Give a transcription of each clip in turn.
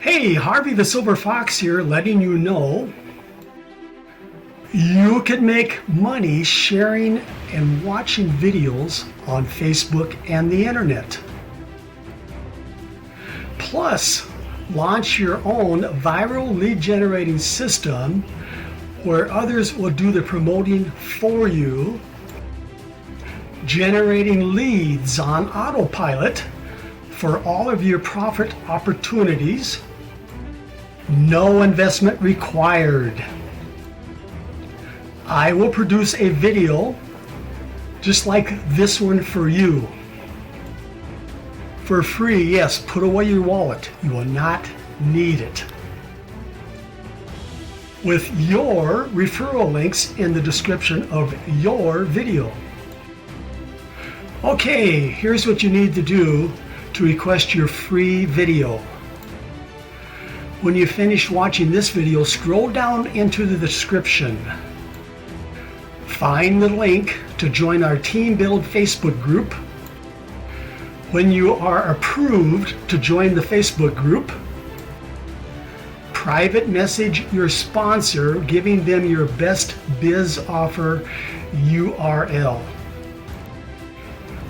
Hey, Harvey the Silver Fox here, letting you know you can make money sharing and watching videos on Facebook and the internet. Plus, launch your own viral lead generating system where others will do the promoting for you, generating leads on autopilot for all of your profit opportunities. No investment required. I will produce a video just like this one for you. For free, yes, put away your wallet. You will not need it. With your referral links in the description of your video. Okay, here's what you need to do to request your free video. When you finish watching this video, scroll down into the description. Find the link to join our Team Build Facebook group. When you are approved to join the Facebook group, private message your sponsor, giving them your best biz offer URL.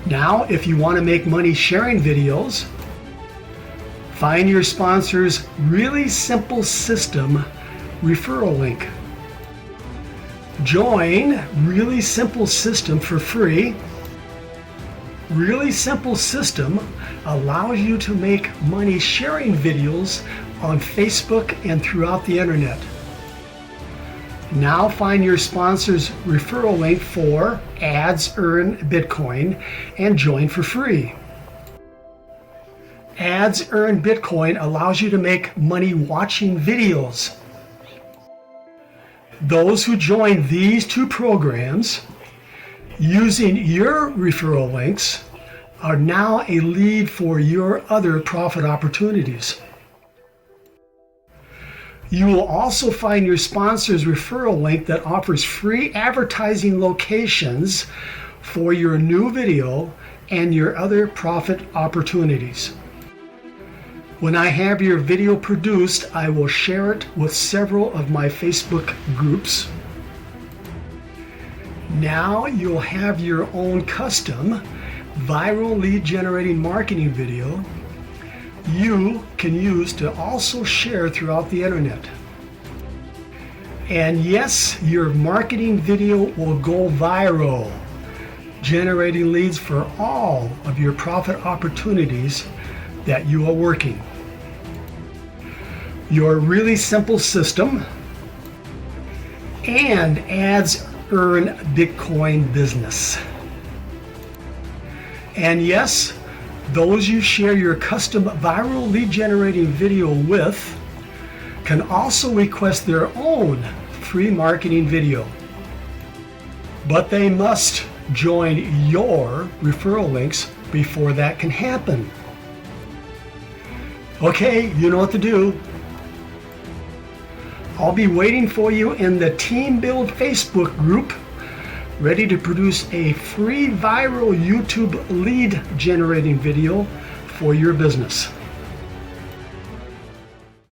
Now, if you want to make money sharing videos, find your sponsor's really simple system referral link. Join Really Simple System for free. Really Simple System allows you to make money sharing videos on Facebook and throughout the internet. Now find your sponsor's referral link for Ads Earn Bitcoin and join for free. Ads Earn Bitcoin allows you to make money watching videos. Those who join these two programs using your referral links are now a lead for your other profit opportunities. You will also find your sponsor's referral link that offers free advertising locations for your new video and your other profit opportunities. When I have your video produced, I will share it with several of my Facebook groups. Now you'll have your own custom viral lead generating marketing video you can use to also share throughout the internet. And yes, your marketing video will go viral, generating leads for all of your profit opportunities that you are working. Your really simple system and Ads Earn Bitcoin business. And yes, those you share your custom viral lead generating video with can also request their own free marketing video. But they must join your referral links before that can happen. Okay, you know what to do. I'll be waiting for you in the Team Build Facebook group, ready to produce a free viral YouTube lead generating video for your business.